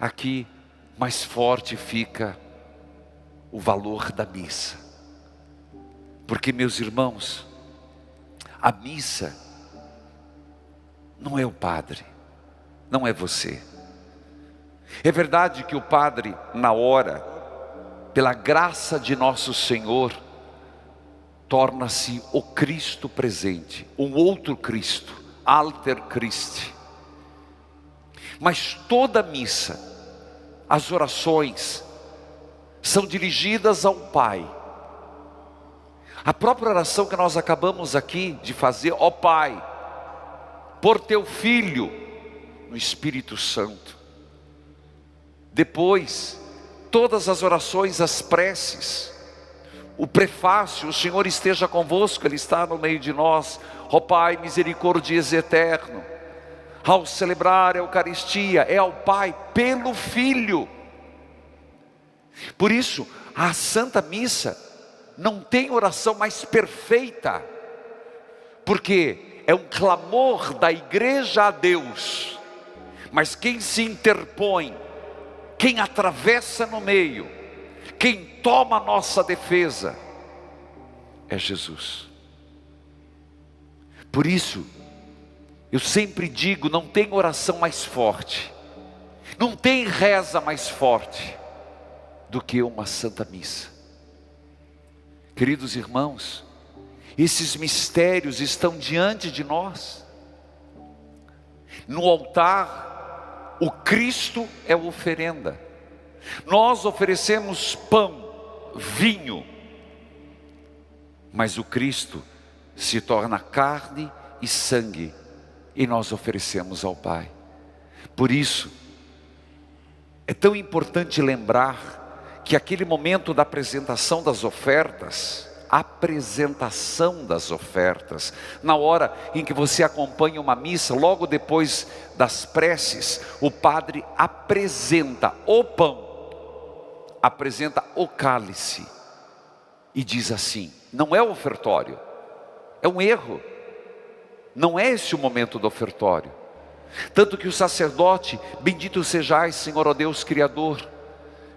aqui mais forte fica o valor da missa. Porque, meus irmãos, a missa não é o padre, não é você. É verdade que o padre, na hora, pela graça de nosso Senhor, torna-se o Cristo presente, um outro Cristo, alter Christi. Mas toda missa, as orações, são dirigidas ao Pai. A própria oração que nós acabamos aqui de fazer: ó Pai, por teu Filho, no Espírito Santo. Depois, todas as orações, as preces, o prefácio: o Senhor esteja convosco, Ele está no meio de nós, ó Pai misericordioso e eterno. Ao celebrar a Eucaristia, é ao Pai pelo Filho. Por isso, a Santa Missa não tem oração mais perfeita, porque é um clamor da igreja a Deus, mas quem se interpõe, quem atravessa no meio, quem toma a nossa defesa, é Jesus. Por isso, eu sempre digo, não tem oração mais forte, não tem reza mais forte do que uma Santa Missa. Queridos irmãos, esses mistérios estão diante de nós. No altar, o Cristo é a oferenda. Nós oferecemos pão, vinho, mas o Cristo se torna carne e sangue, e nós oferecemos ao Pai. Por isso, é tão importante lembrar que aquele momento da apresentação das ofertas, na hora em que você acompanha uma missa, logo depois das preces, o padre apresenta o pão, apresenta o cálice, e diz assim: não é o ofertório, é um erro, não é esse o momento do ofertório. Tanto que o sacerdote: bendito sejais, Senhor, ó Deus Criador,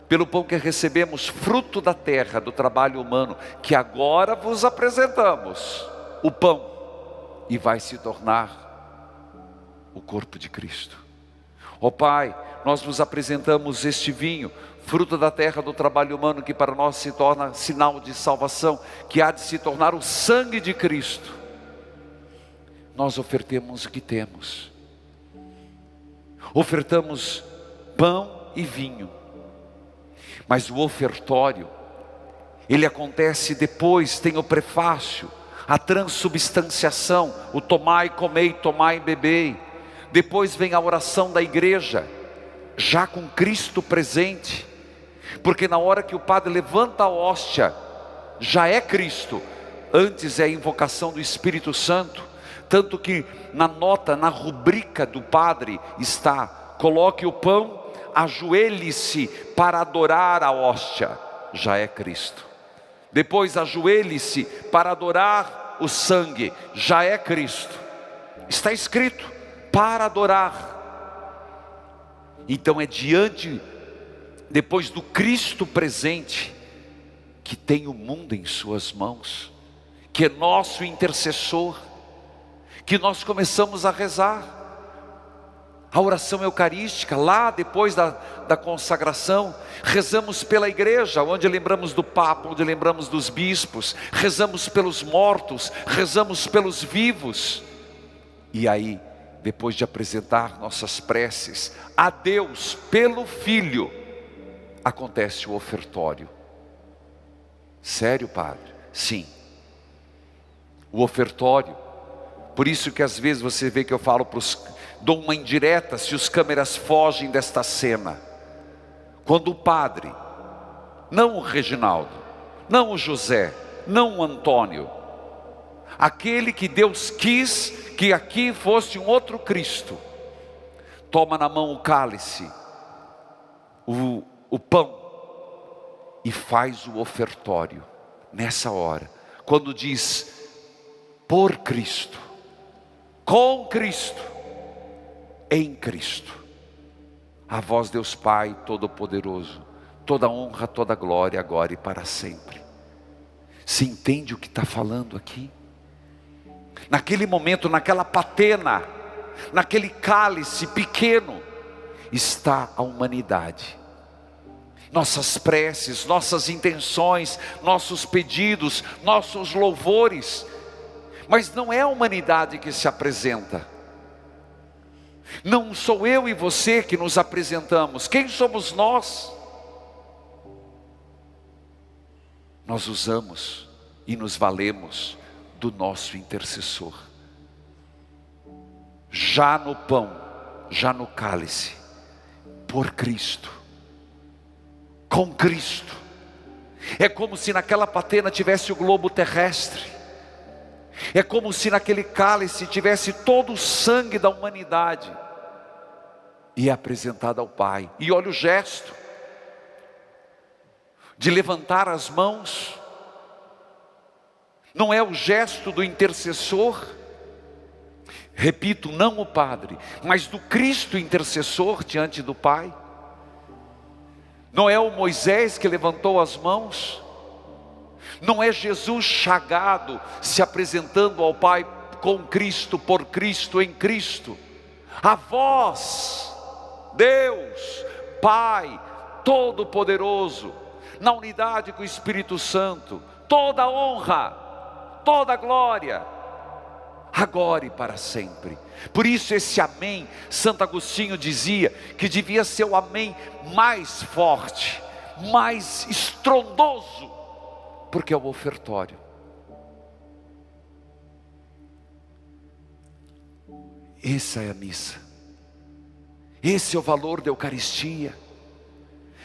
pelo pão que recebemos, fruto da terra, do trabalho humano, que agora vos apresentamos o pão, e vai se tornar o corpo de Cristo. Ó Pai, nós vos apresentamos este vinho, fruto da terra, do trabalho humano, que para nós se torna sinal de salvação, que há de se tornar o sangue de Cristo. Nós ofertamos o que temos, ofertamos pão e vinho. Mas o ofertório, ele acontece depois, tem o prefácio, a transubstanciação, o tomai, comei, tomai, bebei. Depois vem a oração da igreja, já com Cristo presente, porque na hora que o padre levanta a hóstia, já é Cristo. Antes é a invocação do Espírito Santo, tanto que na nota, na rubrica do padre está: coloque o pão, ajoelhe-se para adorar a hóstia, já é Cristo. Depois ajoelhe-se para adorar o sangue, já é Cristo. Está escrito: para adorar. Então é diante, depois do Cristo presente, que tem o mundo em suas mãos, que é nosso intercessor, que nós começamos a rezar a oração eucarística. Lá depois da consagração, rezamos pela igreja, onde lembramos do Papa, onde lembramos dos bispos, rezamos pelos mortos, rezamos pelos vivos. E aí, depois de apresentar nossas preces a Deus pelo Filho, acontece o ofertório. Sério, padre? Sim. O ofertório, por isso que às vezes você vê que eu falo dou uma indireta se os câmeras fogem desta cena. Quando o padre, não o Reginaldo, não o José, não o Antônio, aquele que Deus quis que aqui fosse um outro Cristo, toma na mão o cálice, o pão, e faz o ofertório. Nessa hora, quando diz por Cristo, com Cristo, em Cristo, A vós, Deus Pai Todo-Poderoso, toda honra, toda glória, agora e para sempre. Você entende o que está falando aqui? Naquele momento, naquela patena, naquele cálice pequeno, está a humanidade. Nossas preces, nossas intenções, nossos pedidos, nossos louvores. Mas não é a humanidade que se apresenta. Não sou eu e você que nos apresentamos. Quem somos nós? Nós usamos e nos valemos do nosso intercessor. Já no pão, já no cálice, por Cristo, com Cristo. É como se naquela patena tivesse o globo terrestre. É como se naquele cálice tivesse todo o sangue da humanidade. E é apresentado ao Pai. E olha o gesto de levantar as mãos. Não é o gesto do intercessor, repito, não o Padre, mas do Cristo intercessor diante do Pai. Não é o Moisés que levantou as mãos, não é Jesus chagado se apresentando ao Pai com Cristo, por Cristo, em Cristo. A vós, Deus, Pai Todo-Poderoso, na unidade com o Espírito Santo, toda honra, toda glória, agora e para sempre. Por isso esse amém, Santo Agostinho dizia que devia ser o amém mais forte, mais estrondoso, porque é o ofertório. Essa é a missa. Esse é o valor da Eucaristia,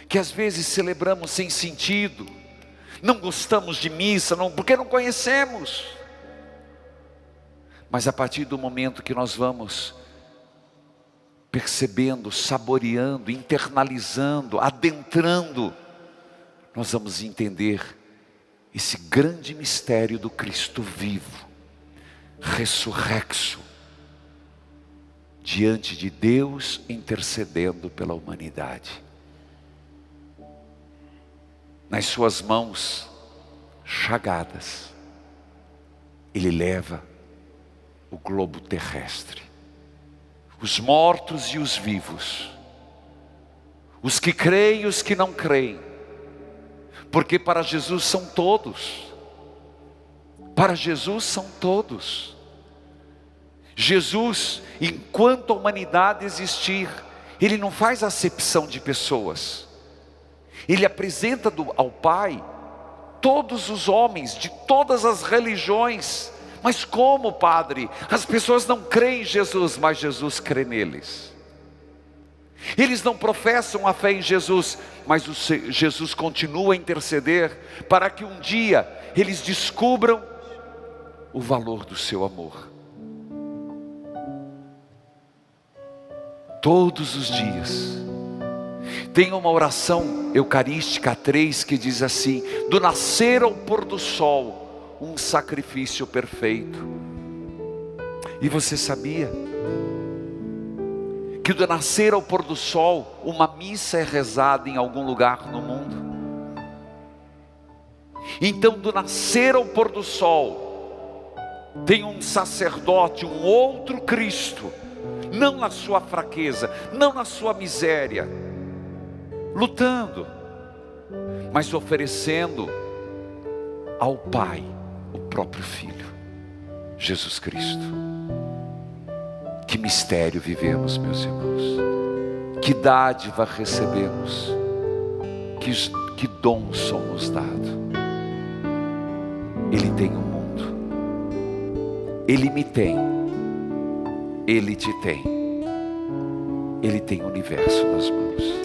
que às vezes celebramos sem sentido, não gostamos de missa, porque não conhecemos. Mas a partir do momento que nós vamos percebendo, saboreando, internalizando, adentrando, nós vamos entender esse grande mistério do Cristo vivo, ressurrexo, diante de Deus intercedendo pela humanidade. Nas suas mãos chagadas, Ele leva o globo terrestre, os mortos e os vivos, os que creem e os que não creem, porque para Jesus são todos. Para Jesus são todos. Jesus, enquanto a humanidade existir, Ele não faz acepção de pessoas. Ele apresenta ao Pai todos os homens de todas as religiões. Mas como, Padre? As pessoas não creem em Jesus, mas Jesus crê neles. Eles não professam a fé em Jesus, mas Jesus continua a interceder para que um dia eles descubram o valor do seu amor. Todos os dias tem uma oração eucarística 3 que diz assim: do nascer ao pôr do sol, um sacrifício perfeito. E você sabia que do nascer ao pôr do sol, uma missa é rezada em algum lugar no mundo? Então, do nascer ao pôr do sol, tem um sacerdote, um outro Cristo, não na sua fraqueza, não na sua miséria, lutando, mas oferecendo ao Pai o próprio Filho, Jesus Cristo. Que mistério vivemos, meus irmãos, que dádiva recebemos, que dom somos dado. Ele tem o mundo, Ele me tem, Ele te tem, Ele tem o universo nas mãos.